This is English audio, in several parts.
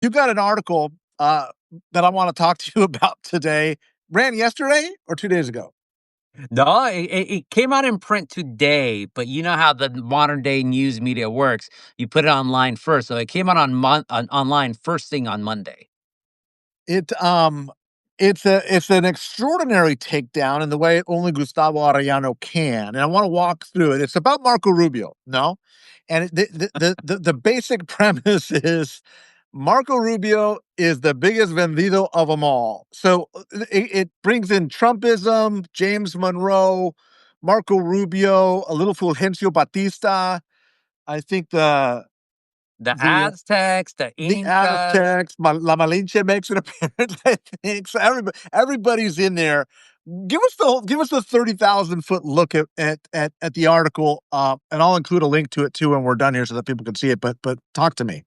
You got an article that I want to talk to you about today. Ran yesterday or 2 days ago? No, it came out in print today, but you know how the modern day news media works. You put it online first, so it came out online first thing on Monday. It it's an extraordinary takedown in the way only Gustavo Arellano can, and I want to walk through it. It's about Marco Rubio, no, and the basic premise is Marco Rubio is the biggest vendido of them all. So it brings in Trumpism, James Monroe, Marco Rubio, a little Fulgencio Batista. I think The the Aztecs, the the Incas. Aztecs, La Malinche makes an appearance, I think. So everybody's in there. Give us the 30,000 foot look at the article, and I'll include a link to it too when we're done here so that people can see it. But talk to me.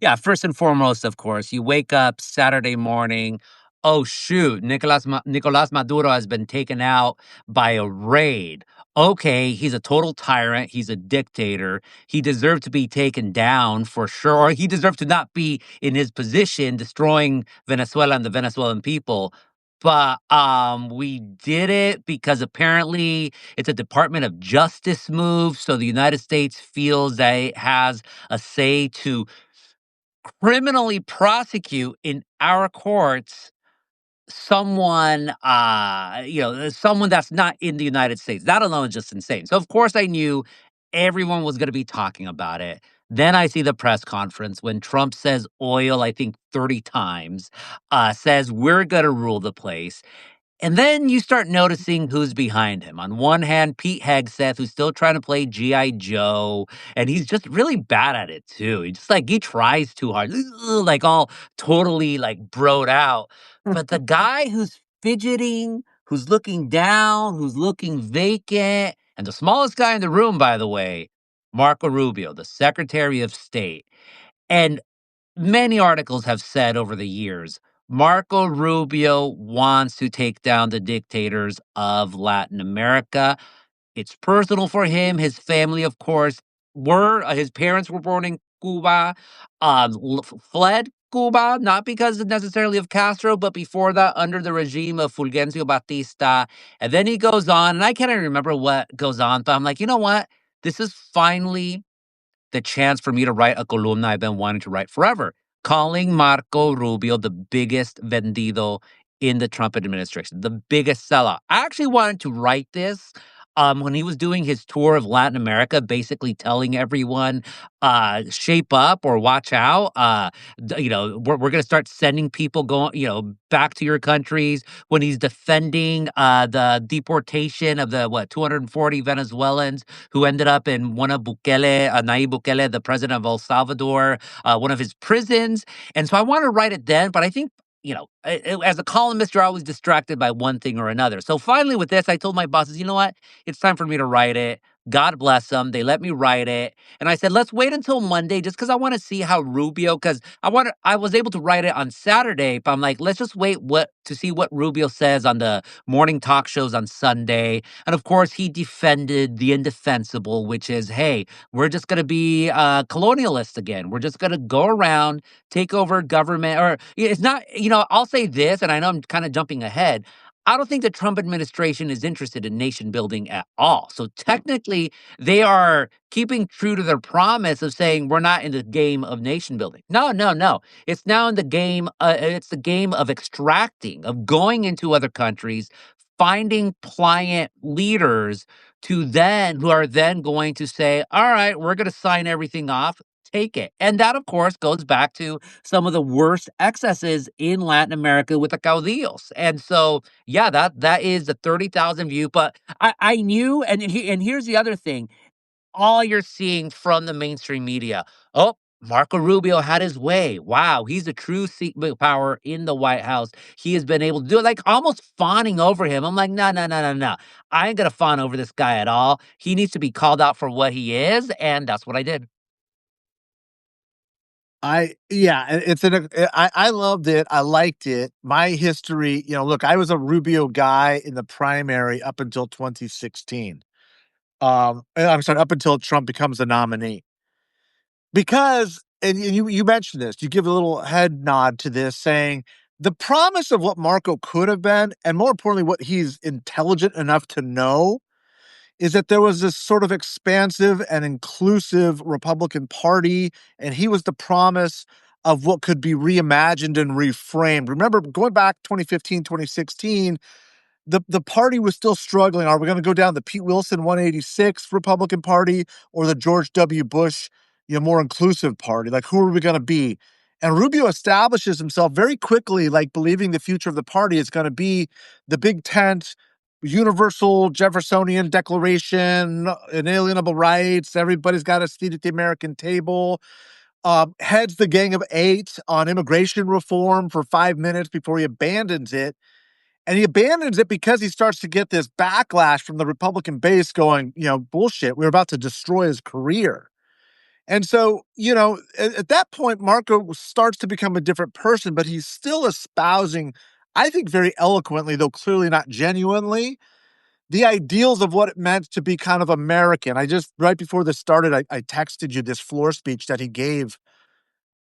Yeah, first and foremost, of course, you wake up Saturday morning. Oh shoot, Nicolás Maduro has been taken out by a raid. Okay, he's a total tyrant. He's a dictator. He deserved to be taken down for sure, or he deserved to not be in his position, destroying Venezuela and the Venezuelan people. But we did it because apparently it's a Department of Justice move. So the United States feels that it has a say to criminally prosecute in our courts someone someone that's not in the United States. That alone is just insane. So of course I knew everyone was going to be talking about it. Then I see the press conference when Trump says oil, I think 30 times, says we're going to rule the place. And then you start noticing who's behind him. On one hand, Pete Hegseth, who's still trying to play G.I. Joe, and he's just really bad at it too. He tries too hard, like all totally like broed out. But the guy who's fidgeting, who's looking down, who's looking vacant, and the smallest guy in the room, by the way, Marco Rubio, the Secretary of State. And many articles have said over the years, Marco Rubio wants to take down the dictators of Latin America. It's personal for him. His family, of course, his parents were born in Cuba, fled Cuba, not because necessarily of Castro, but before that, under the regime of Fulgencio Batista. And then he goes on, and I can't even remember what goes on, but I'm like, you know what? This is finally the chance for me to write a columna I've been wanting to write forever, calling Marco Rubio the biggest vendido in the Trump administration, the biggest sellout. I actually wanted to write this when he was doing his tour of Latin America, basically telling everyone, shape up or watch out. We're going to start sending people back to your countries when he's defending the deportation of the 240 Venezuelans who ended up in one of Nayib Bukele, the president of El Salvador, one of his prisons. And so I want to write it then, but I think, as a columnist, you're always distracted by one thing or another. So finally, with this, I told my bosses, you know what? It's time for me to write it. God bless them. They let me write it. And I said, let's wait until Monday just because I want to see how Rubio, because I was able to write it on Saturday, but I'm like, let's just wait to see what Rubio says on the morning talk shows on Sunday. And of course, he defended the indefensible, which is, hey, we're just going to be colonialists again. We're just going to go around, take over government. Or it's not, I'll say this, and I know I'm kind of jumping ahead. I don't think the Trump administration is interested in nation building at all. So technically, they are keeping true to their promise of saying we're not in the game of nation building. No, no, no. It's now in the game. It's the game of extracting, of going into other countries, finding pliant leaders who are then going to say, all right, we're going to sign everything off. Take it. And that, of course, goes back to some of the worst excesses in Latin America with the caudillos. And so, yeah, that is the 30,000 view. But I knew, and here's the other thing: all you're seeing from the mainstream media. Oh, Marco Rubio had his way. Wow, he's the true seat power in the White House. He has been able to do it, like almost fawning over him. I'm like, no, no, no, no, no. I ain't gonna fawn over this guy at all. He needs to be called out for what he is, and that's what I did. I loved it. I liked it. My history, look, I was a Rubio guy in the primary up until 2016. I'm sorry, up until Trump becomes the nominee. Because and you mentioned this, you give a little head nod to this saying the promise of what Marco could have been, and more importantly, what he's intelligent enough to know, is that there was this sort of expansive and inclusive Republican Party, and he was the promise of what could be reimagined and reframed. Remember, going back 2015, 2016, the party was still struggling. Are we going to go down the Pete Wilson 186 Republican Party or the George W. Bush, more inclusive party? Like, who are we going to be? And Rubio establishes himself very quickly, like believing the future of the party is going to be the big tent, universal Jeffersonian Declaration, inalienable rights. Everybody's got a seat at the American table. Heads the Gang of Eight on immigration reform for 5 minutes before he abandons it. And he abandons it because he starts to get this backlash from the Republican base going, bullshit, we're about to destroy his career. And so, at that point, Marco starts to become a different person, but he's still espousing, I think very eloquently, though clearly not genuinely, the ideals of what it meant to be kind of American. Right before this started, I texted you this floor speech that he gave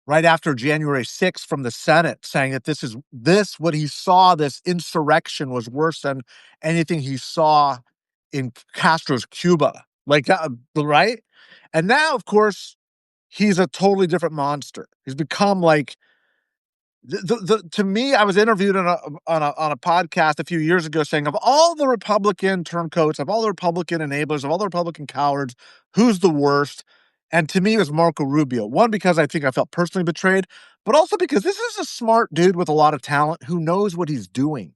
right after January 6th from the Senate, saying that what he saw, this insurrection was worse than anything he saw in Castro's Cuba. Like that, right? And now, of course, he's a totally different monster. He's become like to me, I was interviewed on a podcast a few years ago saying, of all the Republican turncoats, of all the Republican enablers, of all the Republican cowards, who's the worst? And to me, it was Marco Rubio. One, because I think I felt personally betrayed, but also because this is a smart dude with a lot of talent who knows what he's doing.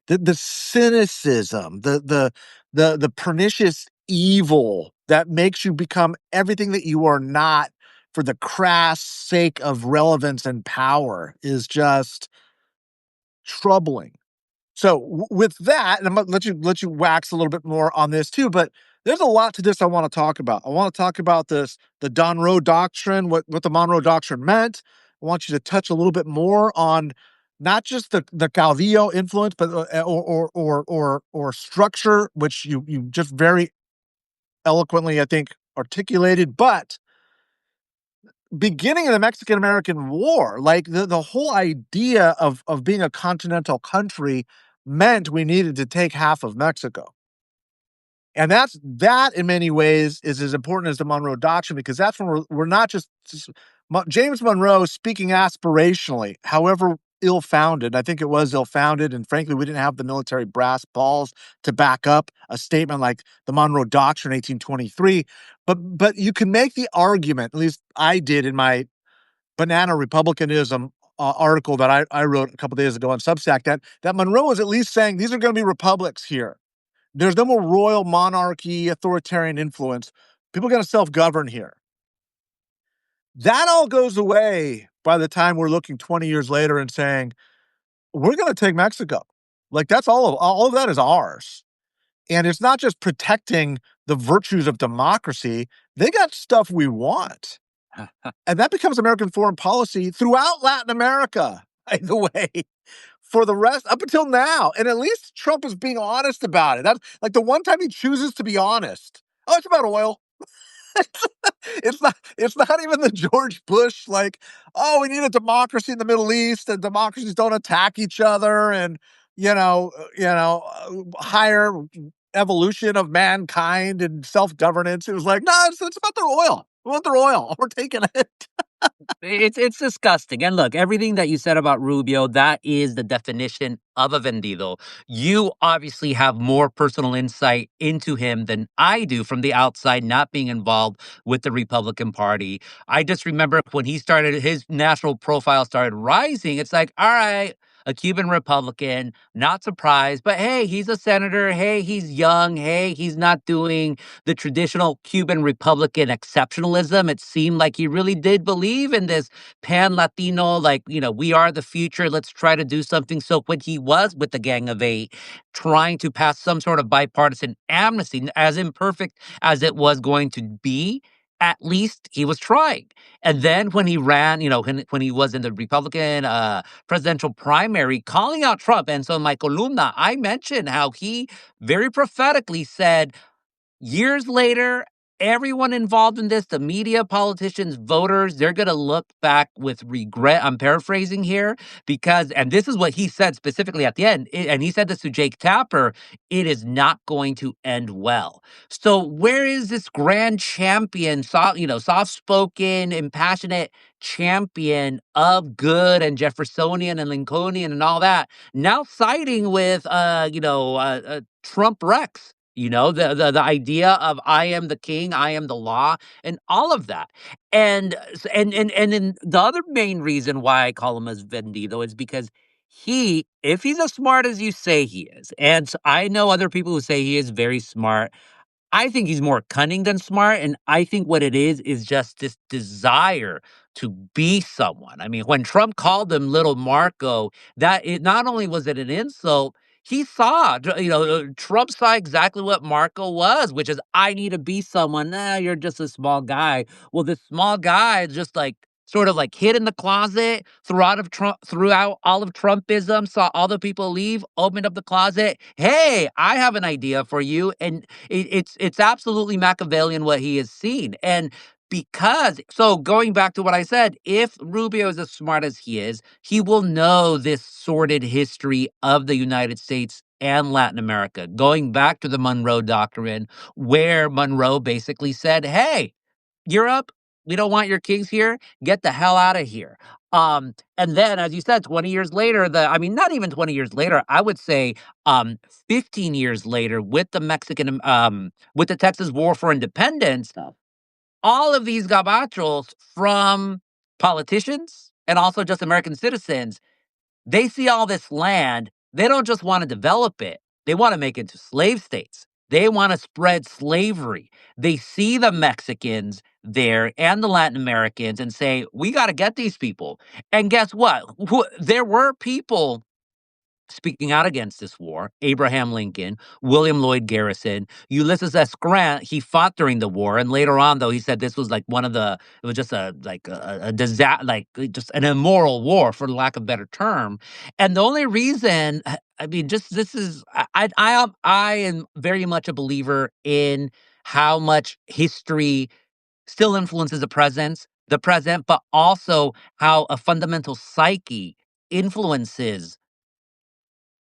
The cynicism, the pernicious evil that makes you become everything that you are not for the crass sake of relevance and power is just troubling. So with that, and I'm gonna let you wax a little bit more on this too, but there's a lot to this I want to talk about. I want to talk about the Monroe Doctrine, what the Monroe Doctrine meant. I want you to touch a little bit more on not just the Caudillo influence, but or structure, which you just very eloquently, I think, articulated, but beginning of the Mexican American War, like the whole idea of being a continental country meant we needed to take half of Mexico. And that in many ways is as important as the Monroe Doctrine, because that's when we're not just James Monroe speaking aspirationally, however ill-founded. I think it was ill-founded, and frankly, we didn't have the military brass balls to back up a statement like the Monroe Doctrine, 1823. But you can make the argument, at least I did in my Banana Republicanism article that I wrote a couple days ago on Substack, that Monroe was at least saying these are going to be republics here. There's no more royal monarchy, authoritarian influence. People are going to self-govern here. That all goes away by the time we're looking 20 years later and saying, we're going to take Mexico. Like that's all of that is ours. And it's not just protecting the virtues of democracy. They got stuff we want. And that becomes American foreign policy throughout Latin America, by the way, for the rest up until now. And at least Trump is being honest about it. That's like the one time he chooses to be honest. Oh, it's about oil. It's not even the George Bush, like, oh, we need a democracy in the Middle East and democracies don't attack each other and, higher evolution of mankind and self-governance. It was like, no, it's about their oil. We want their oil. We're taking it. It's disgusting. And look, everything that you said about Rubio, that is the definition of a vendido. You obviously have more personal insight into him than I do from the outside, not being involved with the Republican Party. I just remember when he started, his national profile started rising. It's like, all right, a Cuban Republican, not surprised, but hey, he's a senator. Hey, he's young. Hey, he's not doing the traditional Cuban Republican exceptionalism. It seemed like he really did believe in this pan-Latino, like, we are the future. Let's try to do something. So when he was with the Gang of Eight, trying to pass some sort of bipartisan amnesty, as imperfect as it was going to be, at least he was trying. And then when he ran, when he was in the Republican presidential primary, calling out Trump. And so in my columna, I mentioned how he very prophetically said, years later, everyone involved in this, the media, politicians, voters, they're going to look back with regret. I'm paraphrasing here because, and this is what he said specifically at the end, and he said this to Jake Tapper, it is not going to end well. So where is this grand champion, soft spoken, impassionate champion of good and Jeffersonian and Lincolnian and all that, now siding with, Trump Rex? The idea of I am the king, I am the law, and all of that. And then the other main reason why I call him as vendido is because if he's as smart as you say he is, and I know other people who say he is very smart, I think he's more cunning than smart, and I think what it is just this desire to be someone. I mean, when Trump called him little Marco, that it not only was it an insult, he saw, Trump saw exactly what Marco was, which is I need to be someone. Nah, you're just a small guy. Well, this small guy just like sort of like hid in the closet throughout all of Trumpism, saw all the people leave, opened up the closet. Hey, I have an idea for you, and it's absolutely Machiavellian what he has seen. And so going back to what I said, if Rubio is as smart as he is, he will know this sordid history of the United States and Latin America, going back to the Monroe Doctrine, where Monroe basically said, hey, Europe, we don't want your kings here. Get the hell out of here. And then, as you said, 20 years later, not even 20 years later, I would say 15 years later, with with the Texas War for Independence, all of these gabachos from politicians and also just American citizens, they see all this land. They don't just want to develop it. They want to make it into slave states. They want to spread slavery. They see the Mexicans there and the Latin Americans and say, we got to get these people. And guess what? There were people speaking out against this war: Abraham Lincoln, William Lloyd Garrison, Ulysses S. Grant. He fought during the war, and later on, though, he said this was like it was just a disaster, like just an immoral war, for lack of a better term. And the only reason, I mean, just this is, I am very much a believer in how much history still influences the present, but also how a fundamental psyche influences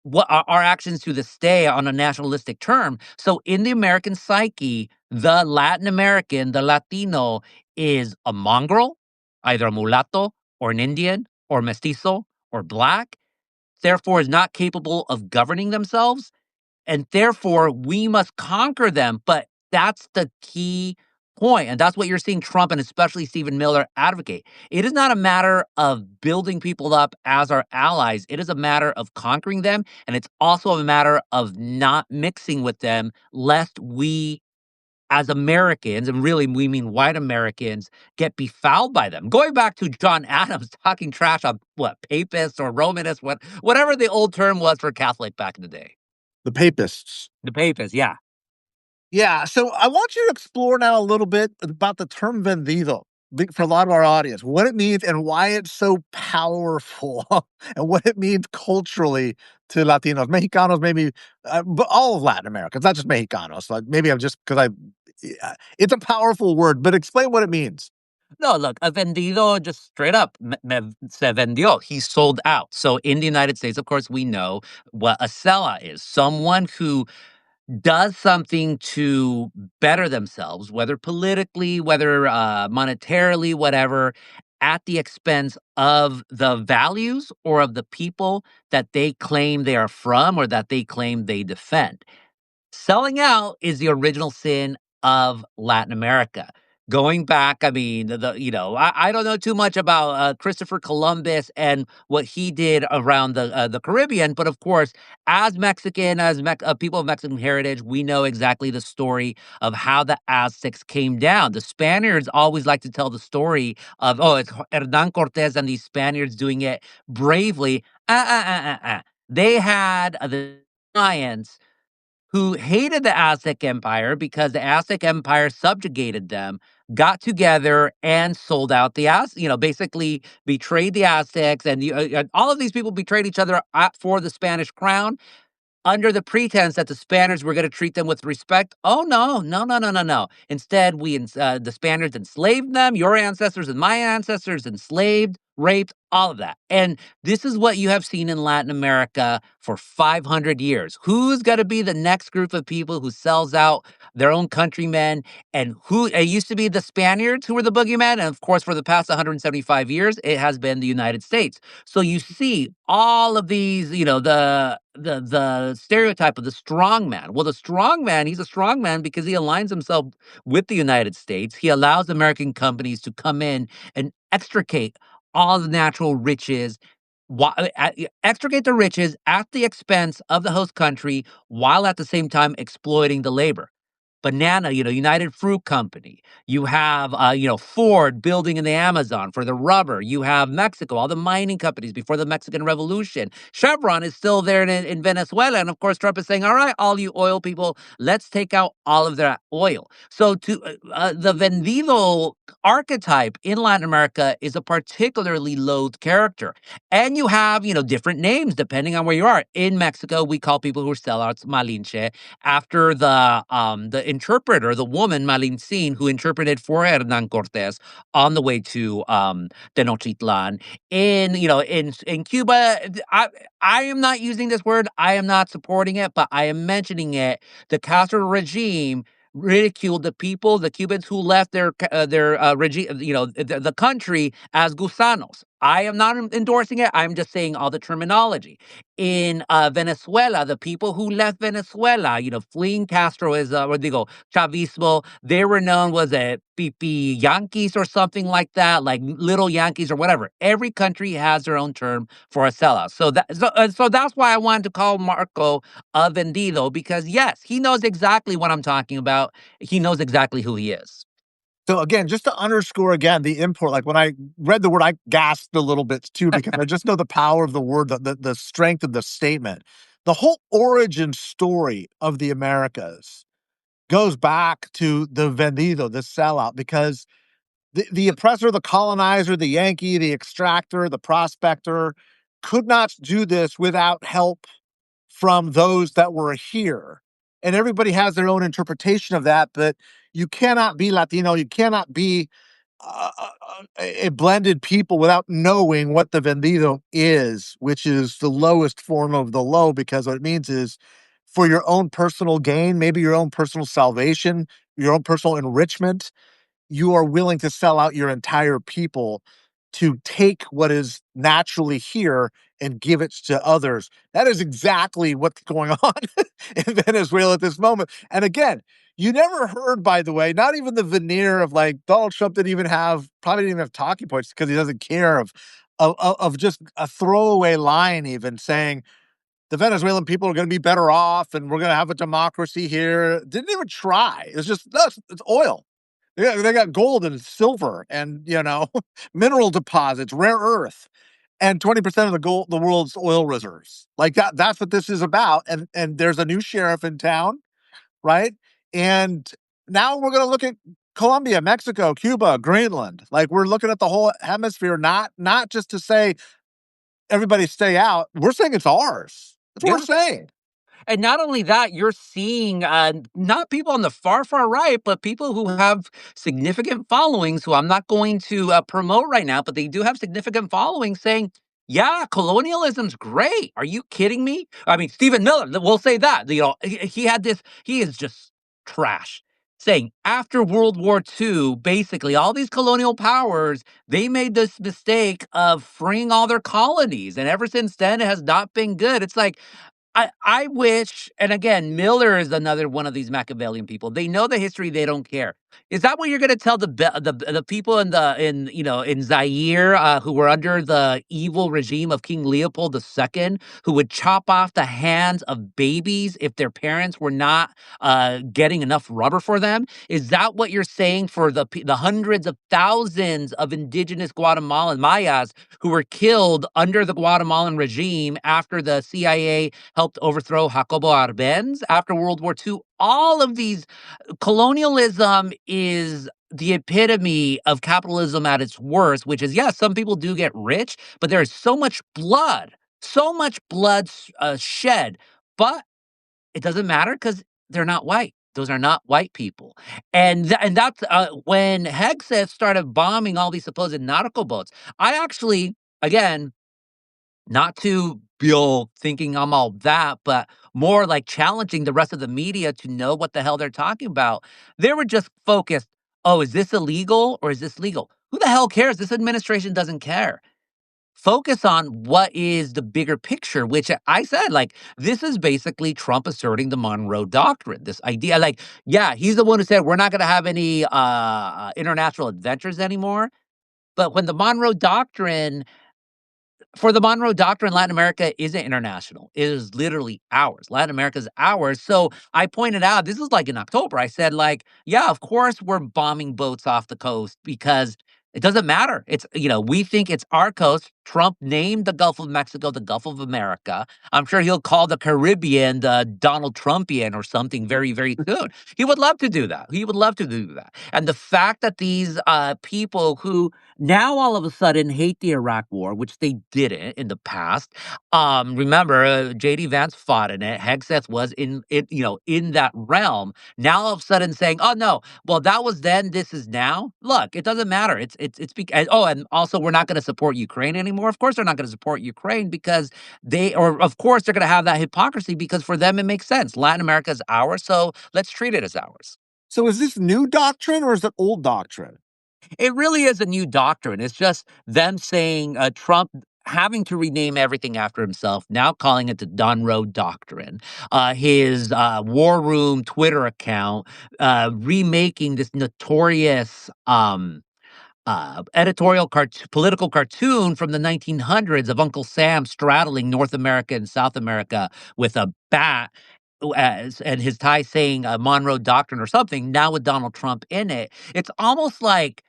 what our actions to this day on a nationalistic term. So in the American psyche, the Latin American, the Latino, is a mongrel, either a mulatto or an Indian or mestizo or black, therefore is not capable of governing themselves, and therefore we must conquer them. But that's the key point, and that's what you're seeing Trump and especially Stephen Miller advocate. It is not a matter of building people up as our allies. It is a matter of conquering them, and it's also a matter of not mixing with them, lest we, as Americans, and really we mean white Americans, get befouled by them. Going back to John Adams talking trash on what, papists or Romanists, whatever the old term was for Catholic back in the day. The papists. The papists, yeah. Yeah, so I want you to explore now a little bit about the term vendido for a lot of our audience, what it means and why it's so powerful, and what it means culturally to Latinos, Mexicanos, maybe, but all of Latin America. It's not just Mexicanos. Like maybe I'm just because it's a powerful word, but explain what it means. No, look, a vendido, just straight up, se vendió. He sold out. So in the United States, of course, we know what a sellout is: someone who does something to better themselves, whether politically, whether monetarily, whatever, at the expense of the values or of the people that they claim they are from or that they claim they defend. Selling out is the original sin of Latin America. Going back, I mean, I don't know too much about Christopher Columbus and what he did around the Caribbean, but of course, as Mexican, people of Mexican heritage, we know exactly the story of how the Aztecs came down. The Spaniards always like to tell the story of, oh, it's Hernan Cortez and these Spaniards doing it bravely. They had the giants who hated the Aztec Empire because the Aztec Empire subjugated them, got together and sold out basically betrayed the Aztecs, and all of these people betrayed each other for the Spanish crown. under the pretense that the Spaniards were going to treat them with respect. Oh no, no, no, no, no, no. Instead, the Spaniards enslaved them. Your ancestors and my ancestors enslaved, raped, all of that. And this is what you have seen in Latin America for 500 years. Who's going to be the next group of people who sells out their own countrymen? And who it used to be the Spaniards who were the boogeyman. And of course, for the past 175 years, it has been the United States. So you see all of these, the stereotype of the strong man. Well, the strong man, he's a strong man because he aligns himself with the United States. He allows American companies to come in and extricate all the natural riches, extricate the riches at the expense of the host country while at the same time exploiting the labor. Banana, United Fruit Company. You have, Ford building in the Amazon for the rubber. You have Mexico, all the mining companies before the Mexican Revolution. Chevron is still there in Venezuela. And of course, Trump is saying, all right, all you oil people, let's take out all of that oil. So the vendido archetype in Latin America is a particularly loathed character. And you have, different names depending on where you are. In Mexico, we call people who are sellouts Malinche after the interpreter, the woman Malintzin, who interpreted for Hernan Cortes on the way to Tenochtitlan. In Cuba, I am not using this word. I am not supporting it, but I am mentioning it. The Castro regime ridiculed the people, the Cubans who left their regime, the country as gusanos. I am not endorsing it. I'm just saying all the terminology. In Venezuela, the people who left Venezuela, fleeing Chavismo, they were known as a pipi Yankees or something like that, like little Yankees or whatever. Every country has their own term for a sellout. So that's why I wanted to call Marco a vendido, because yes, he knows exactly what I'm talking about. He knows exactly who he is. So again, just to underscore again the import, like when I read the word, I gasped a little bit too, because I just know the power of the word, the strength of the statement. The whole origin story of the Americas goes back to the vendido, the sellout, because the oppressor, the colonizer, the Yankee, the extractor, the prospector could not do this without help from those that were here. And everybody has their own interpretation of that, but you cannot be Latino, you cannot be a blended people without knowing what the vendido is, which is the lowest form of the low, because what it means is for your own personal gain, maybe your own personal salvation, your own personal enrichment, you are willing to sell out your entire people to take what is naturally here and give it to others. That is exactly what's going on in Venezuela at this moment. And again, you never heard, by the way, not even the veneer of like Donald Trump probably didn't even have talking points because he doesn't care of just a throwaway line, even saying the Venezuelan people are going to be better off and we're going to have a democracy here. Didn't even try. It's just, it's oil. They got gold and silver and, mineral deposits, rare earth, and 20% of the world's oil reserves. Like that's what this is about. And there's a new sheriff in town, right? And now we're going to look at Colombia, Mexico, Cuba, Greenland. Like we're looking at the whole hemisphere, not just to say everybody stay out. We're saying it's ours. That's what Yeah. we're saying. And not only that, you're seeing not people on the far, far right, but people who have significant followings who I'm not going to promote right now, but they do have significant followings saying, yeah, colonialism's great. Are you kidding me? I mean, Stephen Miller, we'll say that. He is just trash. Saying after World War II, basically all these colonial powers, they made this mistake of freeing all their colonies. And ever since then, it has not been good. It's like, I wish, and again, Miller is another one of these Machiavellian people. They know the history, they don't care. Is that what you're going to tell the people in Zaire who were under the evil regime of King Leopold II, who would chop off the hands of babies if their parents were not getting enough rubber for them? Is that what you're saying for the hundreds of thousands of indigenous Guatemalan Mayas who were killed under the Guatemalan regime after the CIA helped overthrow Jacobo Arbenz after World War II? All of these colonialism is the epitome of capitalism at its worst, which is, yes, some people do get rich, but there is so much blood shed. But it doesn't matter because 'cause they're not white. Those are not white people. And that's, when Hegseth started bombing all these supposed nautical boats, I actually, again, not to be thinking I'm all that, but more like challenging the rest of the media to know what the hell they're talking about. They were just focused, "Oh, is this illegal or is this legal?" Who the hell cares? This administration doesn't care. Focus on what is the bigger picture, which I said, like, this is basically Trump asserting the Monroe Doctrine. This idea, like, yeah, he's the one who said we're not going to have any international adventures anymore. But when the Monroe Doctrine for the Monroe Doctrine, Latin America isn't international. It is literally ours. Latin America is ours. So I pointed out, this is like in October. I said, like, yeah, of course we're bombing boats off the coast because it doesn't matter. We think it's our coast. Trump named the Gulf of Mexico the Gulf of America. I'm sure he'll call the Caribbean the Donald Trumpian or something very, very soon. He would love to do that. He would love to do that. And the fact that these people who now all of a sudden hate the Iraq War, which they didn't in the past. Remember, JD Vance fought in it. Hegseth was in it, in that realm. Now all of a sudden saying, "Oh no, well that was then, this is now." Look, it doesn't matter. It's because, oh, and also we're not going to support Ukraine anymore. Of course they're not going to support Ukraine because of course they're going to have that hypocrisy because for them it makes sense. Latin America is ours, so let's treat it as ours. So is this new doctrine or is it old doctrine? It really is a new doctrine. It's just them saying, Trump having to rename everything after himself, now calling it the Monroe Doctrine. His War Room Twitter account remaking this notorious political cartoon from the 1900s of Uncle Sam straddling North America and South America with a bat. And his tie saying Monroe Doctrine or something, now with Donald Trump in it. It's almost like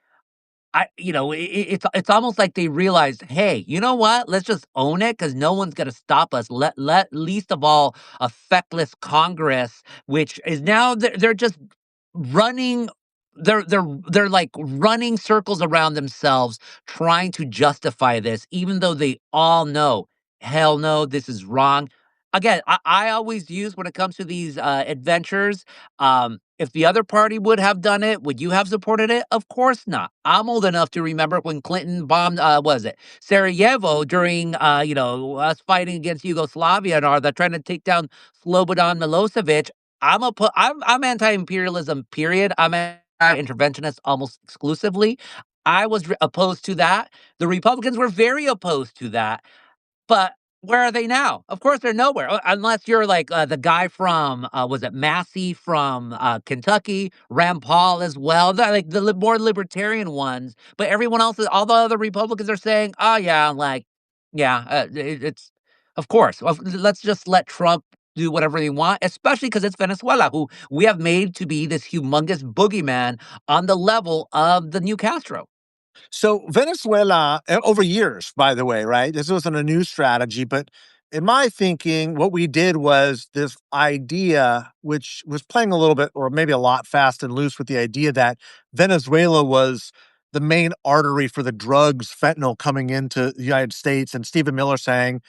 it's almost like they realized, "Hey, you know what? Let's just own it because no one's gonna stop us. Let least of all a feckless Congress, which is now they're just running they're like running circles around themselves trying to justify this, even though they all know, hell no, this is wrong. Again, I always use when it comes to these adventures, if the other party would have done it, would you have supported it? Of course not. I'm old enough to remember when Clinton bombed, was it Sarajevo during, us fighting against Yugoslavia and all that, trying to take down Slobodan Milosevic. I'm anti-imperialism, period. I'm anti-interventionist almost exclusively. I was opposed to that. The Republicans were very opposed to that. But where are they now? Of course, they're nowhere, unless you're like, the guy from, was it Massey from, Kentucky, Rand Paul as well, like the more libertarian ones. But everyone else, all the other Republicans are saying, "Oh yeah, like, yeah, it's of course. Let's just let Trump do whatever they want, especially because it's Venezuela, who we have made to be this humongous boogeyman on the level of the new Castro." So Venezuela, over years, by the way, right? This wasn't a new strategy, but in my thinking, what we did was this idea, which was playing a little bit or maybe a lot fast and loose with the idea that Venezuela was the main artery for the drugs, fentanyl coming into the United States. And Stephen Miller saying,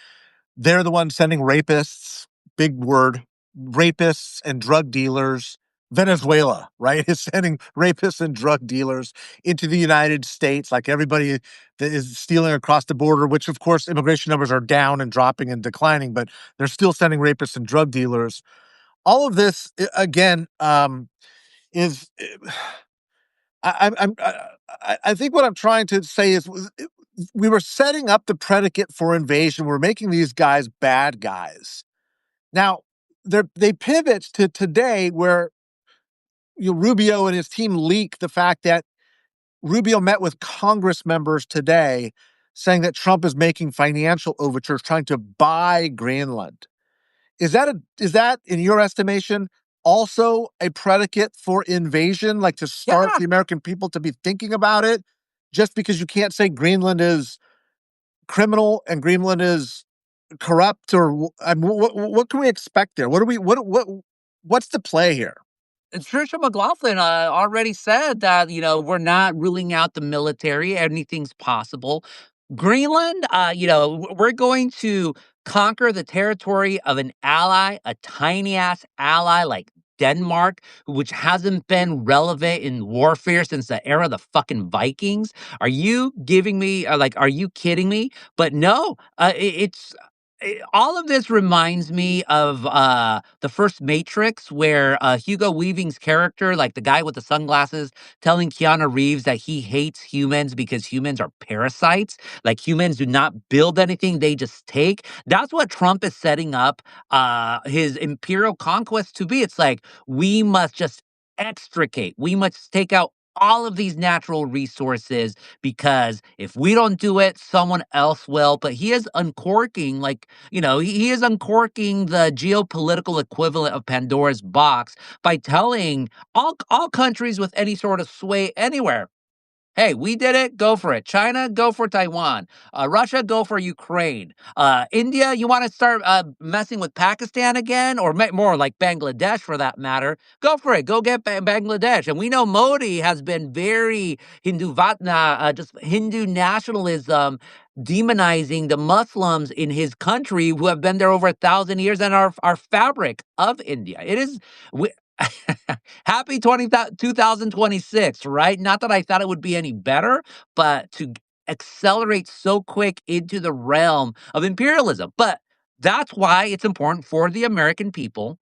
they're the ones sending rapists, big word, rapists and drug dealers. Venezuela, right, is sending rapists and drug dealers into the United States, like everybody that is stealing across the border, which of course immigration numbers are down and dropping and declining, but they're still sending rapists and drug dealers. All of this, again, is I think what I'm trying to say is we were setting up the predicate for invasion. We're making these guys bad guys. Now they pivot to today where Rubio and his team leak the fact that Rubio met with Congress members today saying that Trump is making financial overtures trying to buy Greenland. Is that in your estimation also a predicate for invasion, like to start Yeah. the American people to be thinking about it just because you can't say Greenland is criminal and Greenland is corrupt or what can we expect there? What's the play here? Trisha McLaughlin already said that, we're not ruling out the military. Anything's possible. Greenland, we're going to conquer the territory of an ally, a tiny ass ally like Denmark, which hasn't been relevant in warfare since the era of the fucking Vikings? Are you giving me, are you kidding me? But no, all of this reminds me of the first Matrix, where Hugo Weaving's character, like the guy with the sunglasses, telling Keanu Reeves that he hates humans because humans are parasites. Like humans do not build anything, they just take. That's what Trump is setting up his imperial conquest to be. It's like, we must just extricate, we must take out all of these natural resources, because if we don't do it, someone else will. But he is uncorking, he is uncorking the geopolitical equivalent of Pandora's box by telling all countries with any sort of sway anywhere, hey, we did it. Go for it. China, go for Taiwan. Russia, go for Ukraine. India, you want to start messing with Pakistan again, or more like Bangladesh for that matter? Go for it. Go get Bangladesh. And we know Modi has been very Hindu Vatna, just Hindu nationalism, demonizing the Muslims in his country who have been there over 1,000 years and are fabric of India. It is. We, Happy 2026, right? Not that I thought it would be any better, but to accelerate so quick into the realm of imperialism. But that's why it's important for the American people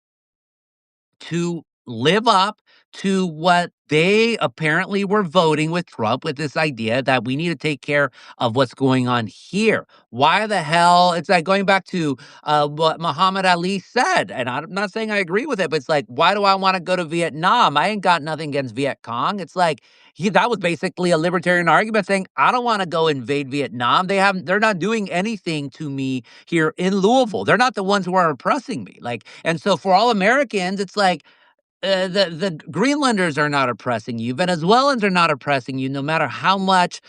to live up to what they apparently were voting with Trump, with this idea that we need to take care of what's going on here. Why the hell? It's like going back to what Muhammad Ali said. And I'm not saying I agree with it, but it's like, why do I want to go to Vietnam? I ain't got nothing against Viet Cong. It's like, that was basically a libertarian argument saying, I don't want to go invade Vietnam. They're not doing anything to me here in Louisville. They're not the ones who are oppressing me. And so for all Americans, it's like, the Greenlanders are not oppressing you. Venezuelans are not oppressing you, no matter how much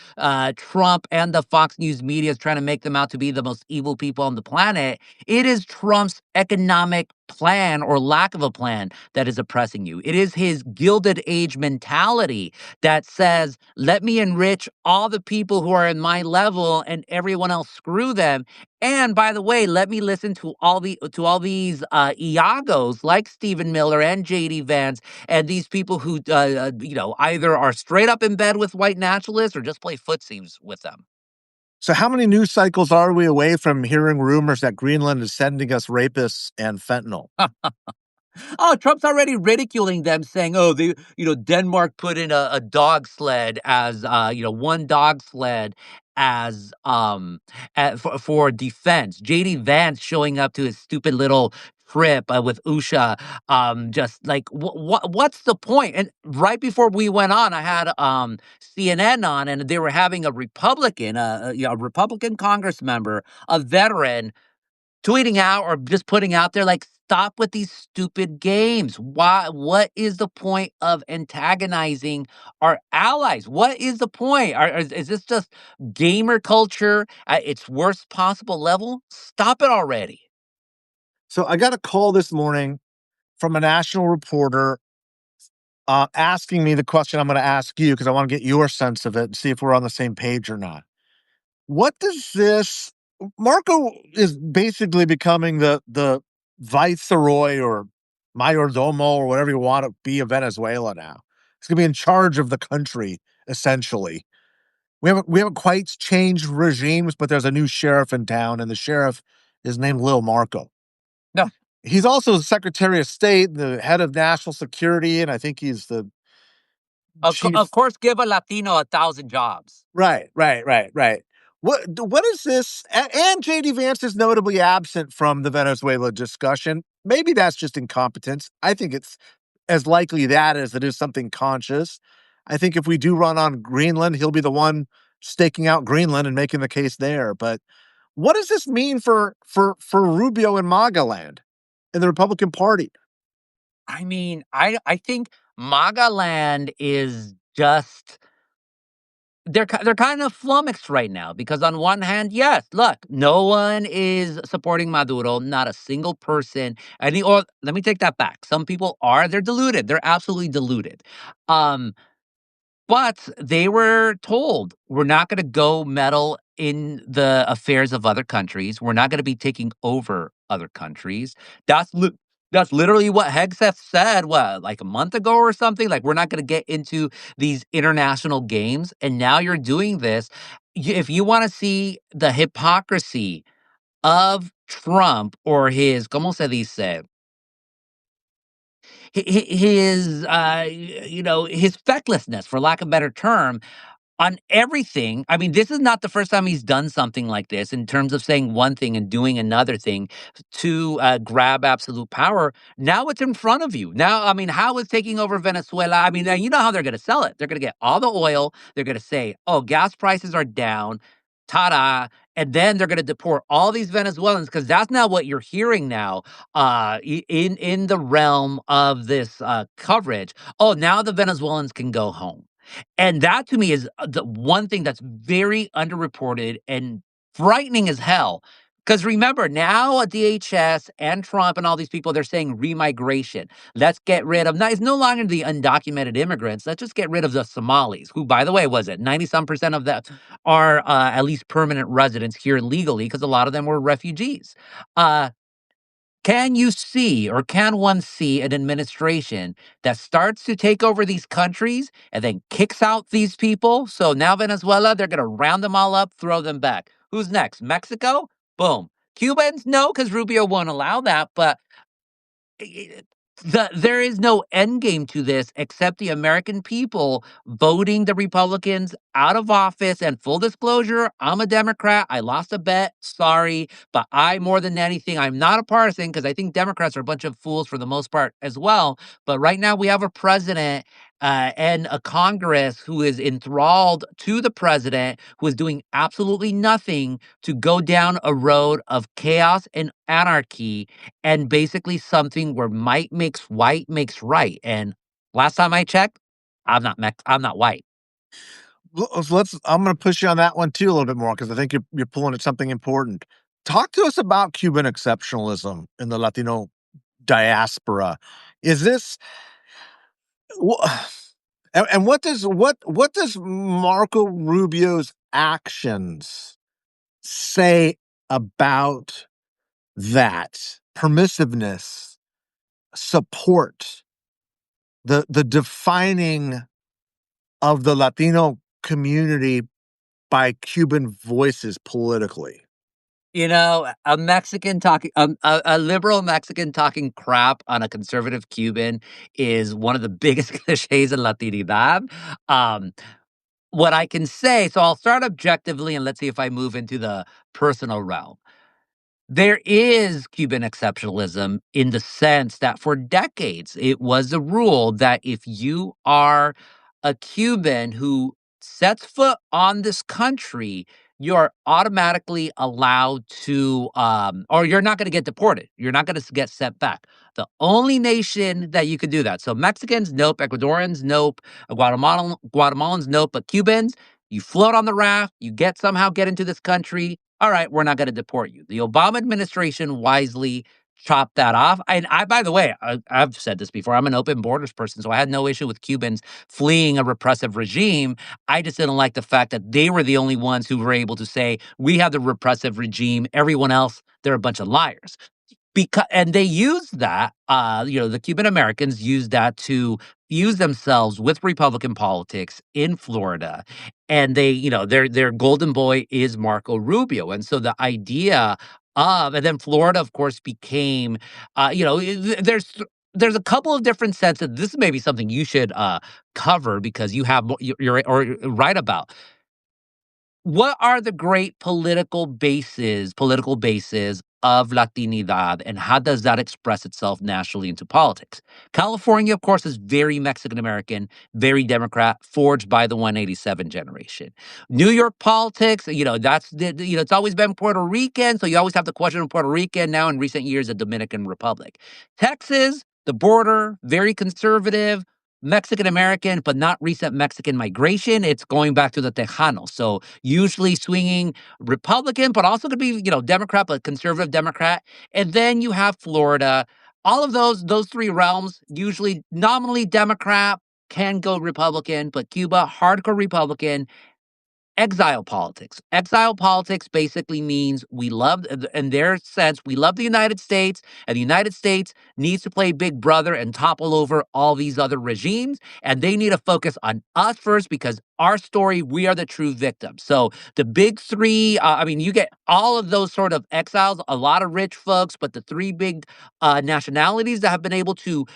Trump and the Fox News media is trying to make them out to be the most evil people on the planet. It is Trump's economic plan, or lack of a plan, that is oppressing you. It is his Gilded Age mentality that says, let me enrich all the people who are in my level and everyone else screw them. And by the way, let me listen to all these Iagos like Stephen Miller and JD Vance, and these people who either are straight up in bed with white nationalists or just play footsies with them. So how many news cycles are we away from hearing rumors that Greenland is sending us rapists and fentanyl? Oh, Trump's already ridiculing them, saying, "Oh, Denmark put in a dog sled as, one dog sled as for defense." JD Vance showing up to his stupid little trip with Usha, just like what's the point? And right before we went on, I had CNN on, and they were having a Republican, a Republican Congress member, a veteran, tweeting out or just putting out there, like, stop with these stupid games. Why? What is the point of antagonizing our allies? What is the point? Is this just gamer culture at its worst possible level? Stop it already. So I got a call this morning from a national reporter asking me the question I'm going to ask you, because I want to get your sense of it and see if we're on the same page or not. What does this Marco is basically becoming the viceroy or mayordomo or whatever you want to be of Venezuela now. He's going to be in charge of the country essentially. We haven't quite changed regimes, but there's a new sheriff in town, and the sheriff is named Lil Marco. No, He's also the Secretary of State, the head of national security, and I think he's the of chief. course, give a Latino 1,000 jobs. Right. What is this? And JD Vance is notably absent from the Venezuela discussion. Maybe that's just incompetence. I think it's as likely that as it is something conscious. I think if we do run on Greenland, he'll be the one staking out Greenland and making the case there. But what does this mean for Rubio and MAGA land in the Republican Party? I mean, I think MAGA land is just, they're kind of flummoxed right now, because on one hand, yes, look, no one is supporting Maduro, not a single person. Or let me take that back. Some people are. They're deluded. They're absolutely deluded. Um, But they were told, "We're not gonna go meddle in the affairs of other countries. We're not gonna be taking over other countries." That's lit that's literally what Hegseth said, what, like a month ago or something? Like, "We're not gonna get into these international games," and now you're doing this. If you wanna see the hypocrisy of Trump or his, ¿cómo se dice? His, his fecklessness, for lack of a better term, on everything. I mean, this is not the first time he's done something like this in terms of saying one thing and doing another thing to grab absolute power. Now it's in front of you. Now, I mean, how is taking over Venezuela? I mean, you know how they're going to sell it. They're going to get all the oil. They're going to say, oh, gas prices are down. Ta da. And then they're going to deport all these Venezuelans because that's now what you're hearing now in the realm of this coverage. Oh, now the Venezuelans can go home. And that to me is the one thing that's very underreported and frightening as hell. Because remember, now DHS and Trump and all these people, they're saying remigration. Let's get rid of, it's no longer the undocumented immigrants. Let's just get rid of the Somalis, who, by the way, was it 90 some percent of that are at least permanent residents here legally because a lot of them were refugees. Uh, can you see or can one see an administration that starts to take over these countries and then kicks out these people? So now Venezuela, they're going to round them all up, throw them back. Who's next? Mexico? Boom. Cubans? No, because Rubio won't allow that. But it- there is no end game to this except the American people voting the Republicans out of office. And full disclosure, I'm a Democrat. I lost a bet. Sorry. But I, more than anything, I'm not a partisan because I think Democrats are a bunch of fools for the most part as well. But right now, we have a president and a Congress who is enthralled to the president, who is doing absolutely nothing to go down a road of chaos and anarchy and basically something where might makes white makes right. And last time I checked, I'm not white. Let's. I'm going to push you on that one too a little bit more because I think you're pulling at something important. Talk to us about Cuban exceptionalism in the Latino diaspora. Is this and what does Marco Rubio's actions say about that permissiveness, support, the defining of the Latino community by Cuban voices politically? You know, a Mexican talking, a liberal Mexican talking crap on a conservative Cuban is one of the biggest cliches in Latinidad. Um, what I can say, so I'll start objectively and let's see if I move into the personal realm. There is Cuban exceptionalism in the sense that for decades, it was a rule that if you are a Cuban who sets foot on this country, you're automatically allowed to, or you're not going to get deported. You're not going to get sent back. The only nation that you could do that. So Mexicans, nope. Ecuadorians, nope. Guatemalans, nope. But Cubans, you float on the raft, you somehow get into this country. All right, we're not going to deport you. The Obama administration wisely chopped that off. And by the way, I've said this before. I'm an open borders person, so I had no issue with Cubans fleeing a repressive regime. I just didn't like the fact that they were the only ones who were able to say, we have the repressive regime. Everyone else, they're a bunch of liars. And they used that, the Cuban Americans used that to fuse themselves with Republican politics in Florida. And their golden boy is Marco Rubio. And so the idea and then Florida, of course, became, there's a couple of different senses. This may be something you should cover because you're or right about. What are the great political bases of Latinidad, and how does that express itself nationally into politics? California, of course, is very Mexican American, very Democrat, forged by the 187 generation. New York politics, it's always been Puerto Rican, so you always have the question of Puerto Rican. Now, in recent years, the Dominican Republic. Texas, the border, very conservative. Mexican American, but not recent Mexican migration. It's going back to the Tejanos. So usually swinging Republican, but also could be, Democrat, but conservative Democrat. And then you have Florida. All of those three realms, usually nominally Democrat, can go Republican, but Cuba, hardcore Republican. Exile politics. Exile politics basically means we love, in their sense, we love the United States, and the United States needs to play big brother and topple over all these other regimes. And they need to focus on us first because our story, we are the true victims. So the big three, I mean, you get all of those sort of exiles, a lot of rich folks, but the three big nationalities that have been able to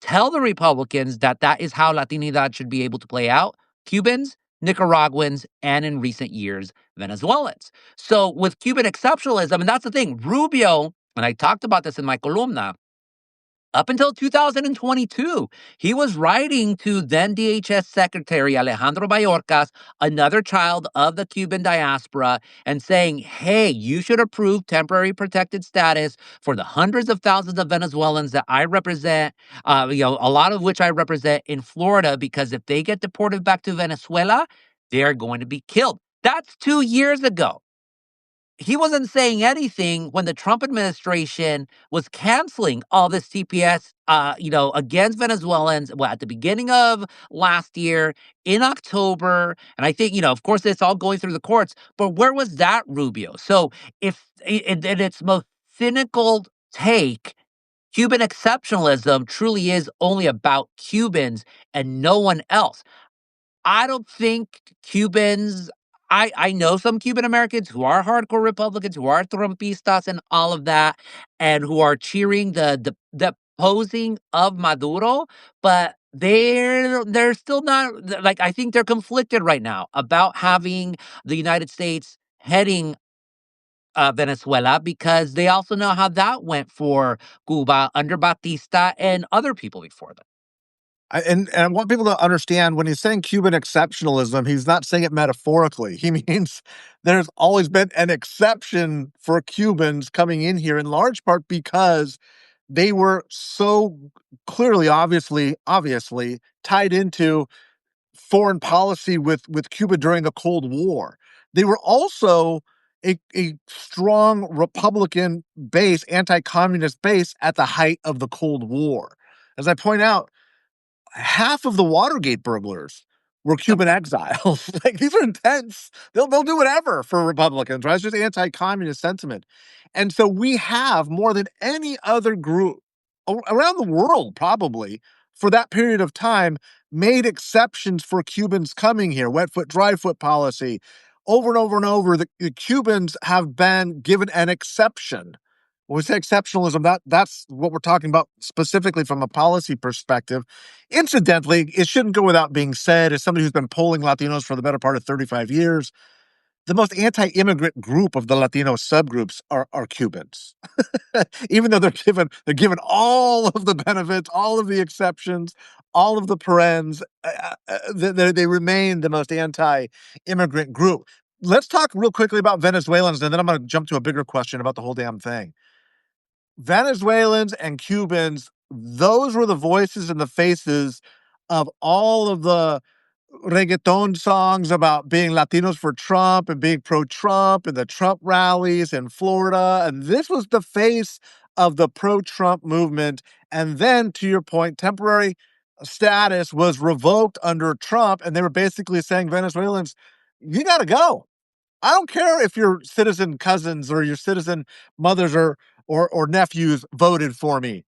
tell the Republicans that that is how Latinidad should be able to play out: Cubans, Nicaraguans, and in recent years, Venezuelans. So with Cuban exceptionalism, and that's the thing, Rubio, and I talked about this in my columna, up until 2022, he was writing to then DHS Secretary Alejandro Mayorkas, another child of the Cuban diaspora, and saying, hey, you should approve temporary protected status for the hundreds of thousands of Venezuelans that I represent, a lot of which I represent in Florida, because if they get deported back to Venezuela, they're going to be killed. That's 2 years ago. He wasn't saying anything when the Trump administration was canceling all this TPS, against Venezuelans. Well, at the beginning of last year, in October, and I think, of course, it's all going through the courts. But where was that, Rubio? So, if in its most cynical take, Cuban exceptionalism truly is only about Cubans and no one else. I don't think Cubans. I know some Cuban Americans who are hardcore Republicans, who are Trumpistas and all of that, and who are cheering the posing of Maduro, but they're still not, like, I think they're conflicted right now about having the United States heading Venezuela, because they also know how that went for Cuba under Batista and other people before them. And I want people to understand when he's saying Cuban exceptionalism, he's not saying it metaphorically. He means there's always been an exception for Cubans coming in here, in large part because they were so clearly, obviously tied into foreign policy with Cuba during the Cold War. They were also a strong Republican base, anti-communist base at the height of the Cold War. As I point out, half of the Watergate burglars were Yep. Cuban exiles. Like, these are intense. They'll do whatever for Republicans, right? It's just anti-communist sentiment. And so we have more than any other group around the world, probably, for that period of time, made exceptions for Cubans coming here. Wet foot, dry foot policy. Over and over and over, the Cubans have been given an exception. When we say exceptionalism, that's what we're talking about specifically from a policy perspective. Incidentally, it shouldn't go without being said, as somebody who's been polling Latinos for the better part of 35 years, the most anti-immigrant group of the Latino subgroups are Cubans. Even though they're given all of the benefits, all of the exceptions, all of the parens, they remain the most anti-immigrant group. Let's talk real quickly about Venezuelans, and then I'm going to jump to a bigger question about the whole damn thing. Venezuelans and Cubans, those were the voices and the faces of all of the reggaeton songs about being Latinos for Trump and being pro-Trump and the Trump rallies in Florida. And this was the face of the pro-Trump movement. And then, to your point, temporary status was revoked under Trump. And they were basically saying, Venezuelans, you got to go. I don't care if your citizen cousins or your citizen mothers or nephews voted for me.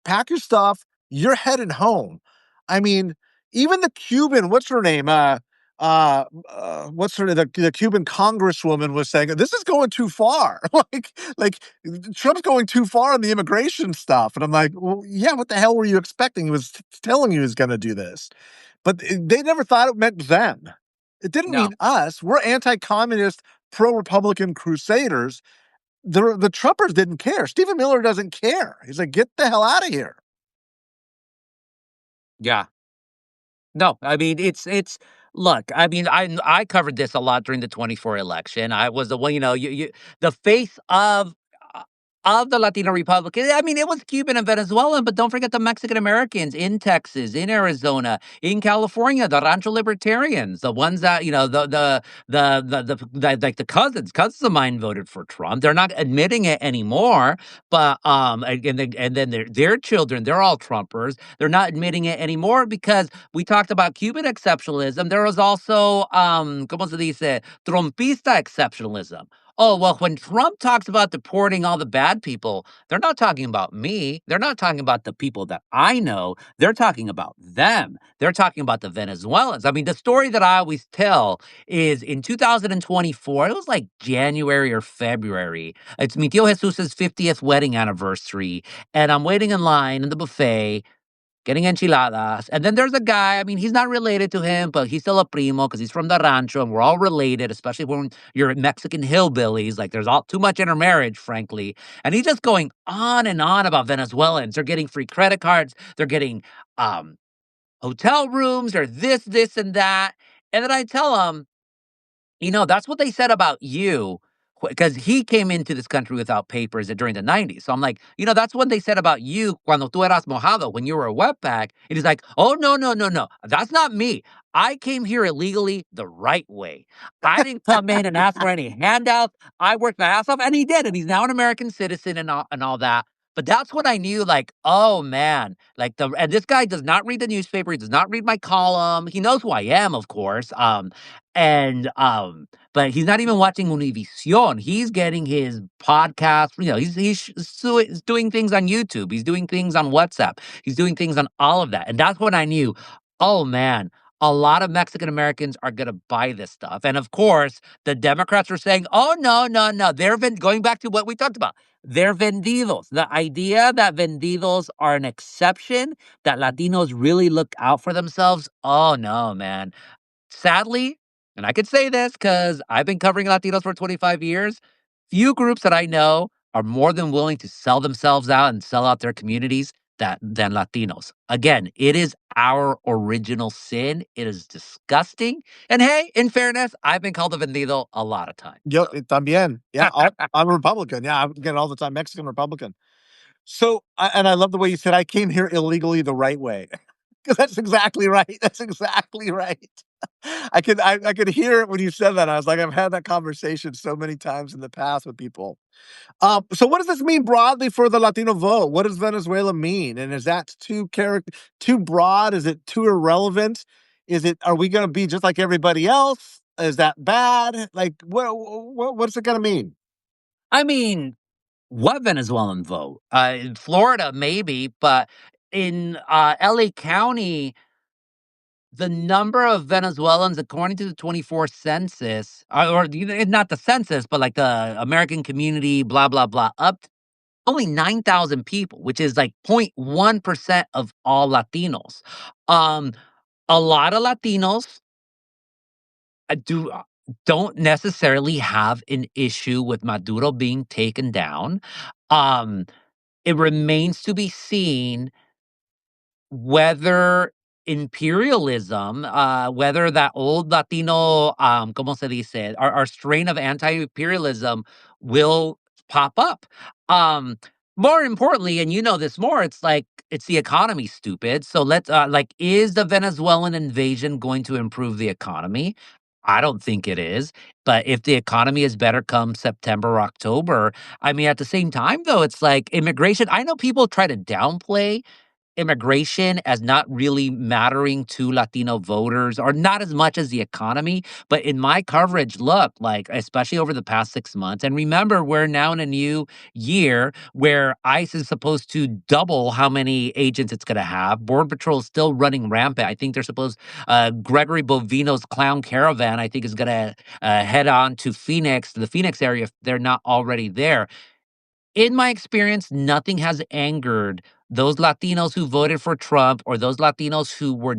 Pack your stuff. You're headed home. I mean, even the Cuban, what's her name? What's her name? The Cuban congresswoman was saying this is going too far. like Trump's going too far on the immigration stuff. And I'm like, well, yeah. What the hell were you expecting? He was telling you he was going to do this, but they never thought it meant them. It didn't No. mean us. We're anti-communist, pro-Republican crusaders. The Trumpers didn't care. Stephen Miller doesn't care. He's like, get the hell out of here. Yeah. No, I mean, it's look, I mean, I covered this a lot during the 24 election. I was the one, the face of of the Latino Republicans. I mean, it was Cuban and Venezuelan, but don't forget the Mexican Americans in Texas, in Arizona, in California, the Rancho Libertarians, the ones that, like the cousins of mine voted for Trump. They're not admitting it anymore, but and then their children, they're all Trumpers. They're not admitting it anymore because we talked about Cuban exceptionalism. There was also ¿cómo se dice? Trumpista exceptionalism. Oh, well, when Trump talks about deporting all the bad people, they're not talking about me. They're not talking about the people that I know. They're talking about them. They're talking about the Venezuelans. I mean, the story that I always tell is in 2024, it was like January or February. It's mi tío Jesus's 50th wedding anniversary. And I'm waiting in line in the buffet getting enchiladas. And then there's a guy, I mean, he's not related to him, but he's still a primo because he's from the rancho and we're all related, especially when you're Mexican hillbillies. Like there's all too much intermarriage, frankly. And he's just going on and on about Venezuelans. They're getting free credit cards, they're getting um hotel rooms, or this, and that. And then I tell him, that's what they said about you, because he came into this country without papers during the 90s. So I'm like, that's what they said about you cuando tú eras mojado, when you were a wetback. And he's like, oh, no, no, no, no. That's not me. I came here illegally the right way. I didn't come in and ask for any handouts. I worked my ass off, and he did. And he's now an American citizen and all that. But that's when I knew, like, oh man, and this guy does not read the newspaper. He does not read my column. He knows who I am, of course. But he's not even watching Univision. He's getting his podcast. He's doing things on YouTube. He's doing things on WhatsApp. He's doing things on all of that. And that's when I knew, oh man, a lot of Mexican Americans are going to buy this stuff. And of course, the Democrats are saying, oh, no, no, no. They're going back to what we talked about. They're vendidos. The idea that vendidos are an exception, that Latinos really look out for themselves. Oh, no, man. Sadly, and I could say this because I've been covering Latinos for 25 years, few groups that I know are more than willing to sell themselves out and sell out their communities than Latinos. Again, it is our original sin. It is disgusting. And hey, in fairness, I've been called a vendido a lot of times. Yo, también. Yeah, I'm a Republican. Yeah, I get it all the time. Mexican Republican. So, and I love the way you said I came here illegally the right way, because that's exactly right. That's exactly right. I could hear it when you said that. I was like, I've had that conversation so many times in the past with people. So what does this mean broadly for the Latino vote? What does Venezuela mean? And is that too broad? Is it too irrelevant? Are we going to be just like everybody else? Is that bad? Like, what's it going to mean? I mean, what Venezuelan vote? In Florida, maybe, but in LA County, the number of Venezuelans, according to the 24 census, not the census, but like the American community, blah, blah, blah, up to only 9,000 people, which is like 0.1% of all Latinos. Um, a lot of Latinos don't necessarily have an issue with Maduro being taken down. Um, it remains to be seen whether imperialism, whether that old Latino, ¿cómo se dice? Our strain of anti-imperialism will pop up. Um, More importantly, and you know this more, it's like it's the economy, stupid. So is the Venezuelan invasion going to improve the economy? I don't think it is. But if the economy is better come September or October, I mean, at the same time, though, it's like immigration. I know people try to downplay immigration as not really mattering to Latino voters, or not as much as the economy. But in my coverage, look, like, especially over the past 6 months, and remember, we're now in a new year where ICE is supposed to double how many agents it's going to have. Border Patrol is still running rampant. I think they're supposed, Gregory Bovino's clown caravan, I think, is going to head on to the Phoenix area, if they're not already there. In my experience, nothing has angered those Latinos who voted for Trump, or those Latinos who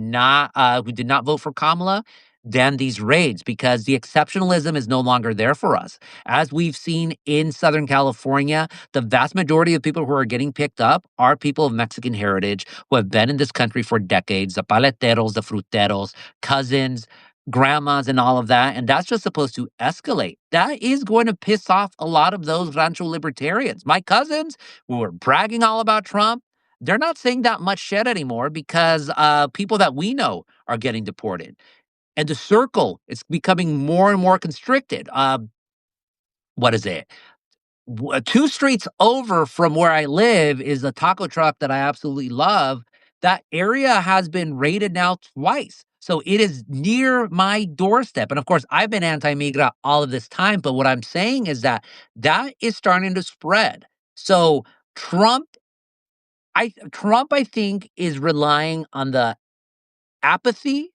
did not vote for Kamala, than these raids, because the exceptionalism is no longer there for us. As we've seen in Southern California, the vast majority of people who are getting picked up are people of Mexican heritage who have been in this country for decades, the paleteros, the fruteros, cousins. grandmas and all of that, and that's just supposed to escalate. That is going to piss off a lot of those rancho libertarians. My cousins who were bragging all about Trump, they're not saying that much shit anymore because people that we know are getting deported. And the circle is becoming more and more constricted. What is it? 2 streets over from where I live is a taco truck that I absolutely love. That area has been raided now twice. So it is near my doorstep. And of course, I've been anti-migra all of this time. But what I'm saying is that that is starting to spread. So Trump, Trump, I think, is relying on the apathy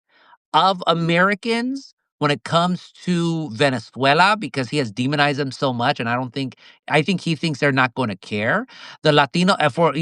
of Americans when it comes to Venezuela because he has demonized them so much, and I think he thinks they're not going to care. The Latino for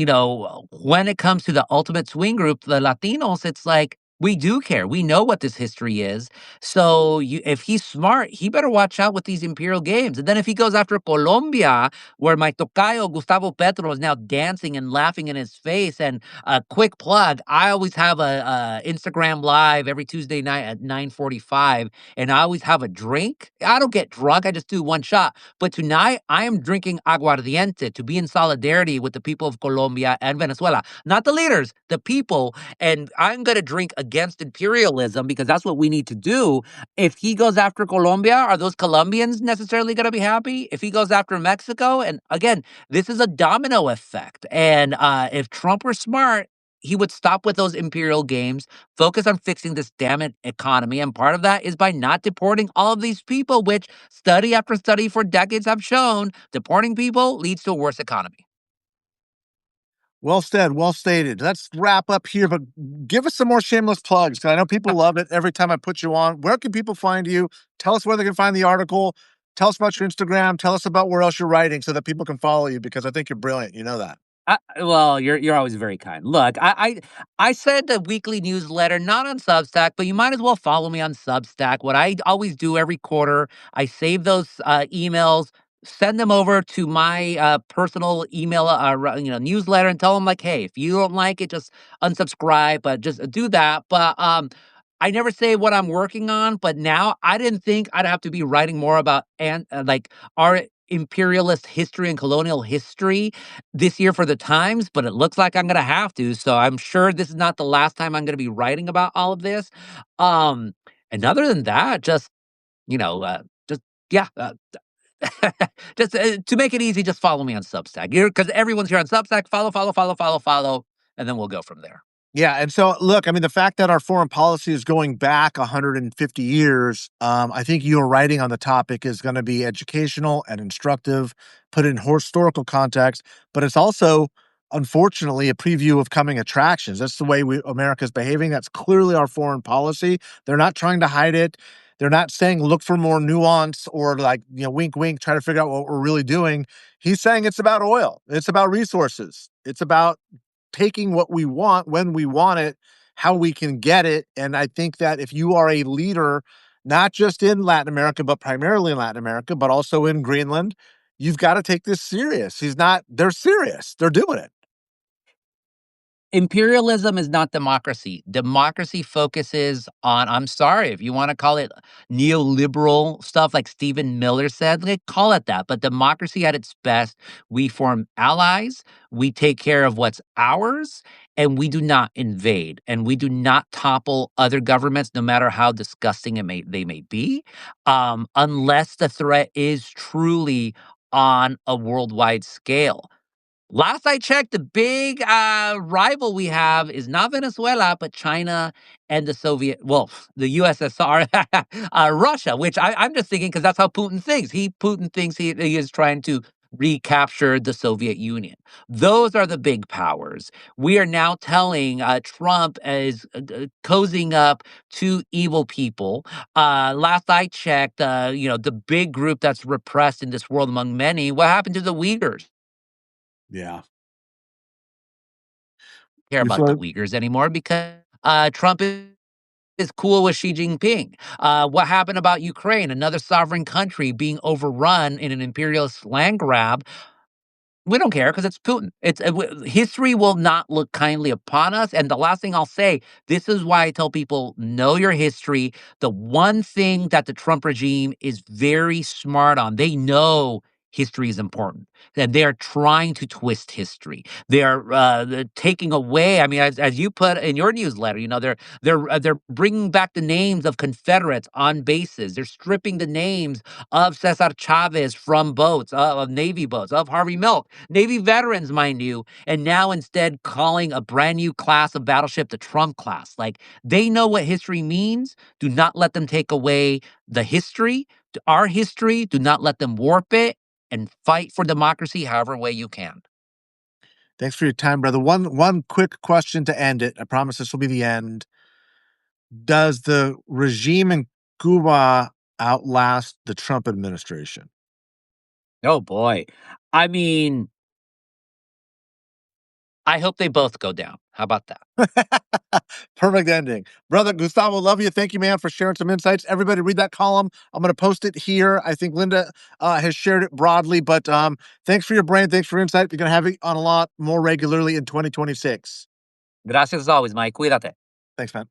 when it comes to the ultimate swing group, the Latinos, it's like we do care. We know what this history is. So if he's smart, he better watch out with these imperial games. And then if he goes after Colombia, where my tocayo Gustavo Petro is now dancing and laughing in his face, and a quick plug, I always have a Instagram live every Tuesday night at 9:45, and I always have a drink. I don't get drunk, I just do one shot. But tonight, I am drinking aguardiente to be in solidarity with the people of Colombia and Venezuela. Not the leaders, the people. And I'm going to drink against imperialism because that's what we need to do. If he goes after Colombia, are those Colombians necessarily going to be happy? If he goes after Mexico, and again, this is a domino effect. And if Trump were smart, he would stop with those imperial games, focus on fixing this damn it economy. And part of that is by not deporting all of these people, which study after study for decades have shown deporting people leads to a worse economy. Well said, well stated. Let's wrap up here, but give us some more shameless plugs because I know people love it every time I put you on. Where can people find you? Tell us where they can find the article. Tell us about your Instagram. Tell us about where else you're writing so that people can follow you because I think you're brilliant. You know that. Well, you're always very kind. Look, I send a weekly newsletter, not on Substack, but you might as well follow me on Substack. What I always do every quarter, I save those emails, send them over to my personal email, newsletter, and tell them like, hey, if you don't like it, just unsubscribe. But just do that. But I never say what I'm working on. But now I didn't think I'd have to be writing more about like our imperialist history and colonial history this year for the Times, but it looks like I'm gonna have to. So I'm sure this is not the last time I'm gonna be writing about all of this. Um, and other than that, just just yeah, just to make it easy, just follow me on Substack. Because everyone's here on Substack. Follow, follow, follow, follow, follow, and then we'll go from there. Yeah, and so look, I mean, the fact that our foreign policy is going back 150 years, I think your writing on the topic is going to be educational and instructive, put in historical context, but it's also, unfortunately, a preview of coming attractions. That's the way America's behaving. That's clearly our foreign policy. They're not trying to hide it. They're not saying look for more nuance or like, wink, wink, try to figure out what we're really doing. He's saying it's about oil. It's about resources. It's about taking what we want when we want it, how we can get it. And I think that if you are a leader, not just in Latin America, but primarily in Latin America, but also in Greenland, you've got to take this serious. They're serious. They're doing it. Imperialism is not democracy. Democracy focuses on, I'm sorry, if you want to call it neoliberal stuff like Stephen Miller said, like, call it that. But democracy at its best, we form allies, we take care of what's ours, and we do not invade, and we do not topple other governments, no matter how disgusting they may be, unless the threat is truly on a worldwide scale. Last I checked, the big rival we have is not Venezuela, but China and the USSR, Russia, which I'm just thinking because that's how Putin thinks. Putin thinks he is trying to recapture the Soviet Union. Those are the big powers. We are now telling Trump is cozying up to evil people. Last I checked, the big group that's repressed in this world among many. What happened to the Uyghurs? Yeah. Care We about the feel Uyghurs anymore because Trump is cool with Xi Jinping. What happened about Ukraine, another sovereign country being overrun in an imperialist land grab? We don't care because it's Putin. History will not look kindly upon us. And the last thing I'll say, this is why I tell people know your history. The one thing that the Trump regime is very smart on, they know history is important. And they are trying to twist history. They're taking away. I mean, as you put in your newsletter, they're bringing back the names of Confederates on bases. They're stripping the names of Cesar Chavez from boats, of Navy boats, of Harvey Milk. Navy veterans, mind you, and now instead calling a brand new class of battleship the Trump class. Like they know what history means. Do not let them take away the history, our history. Do not let them warp it and fight for democracy however way you can. Thanks for your time, brother. One quick question to end it. I promise this will be the end. Does the regime in Cuba outlast the Trump administration? Oh boy. I mean, I hope they both go down. How about that? Perfect ending. Brother Gustavo, love you. Thank you, man, for sharing some insights. Everybody read that column. I'm going to post it here. I think Linda has shared it broadly, but thanks for your brain. Thanks for insight. We're going to have it on a lot more regularly in 2026. Gracias as always, Mike. Cuídate. Thanks, man.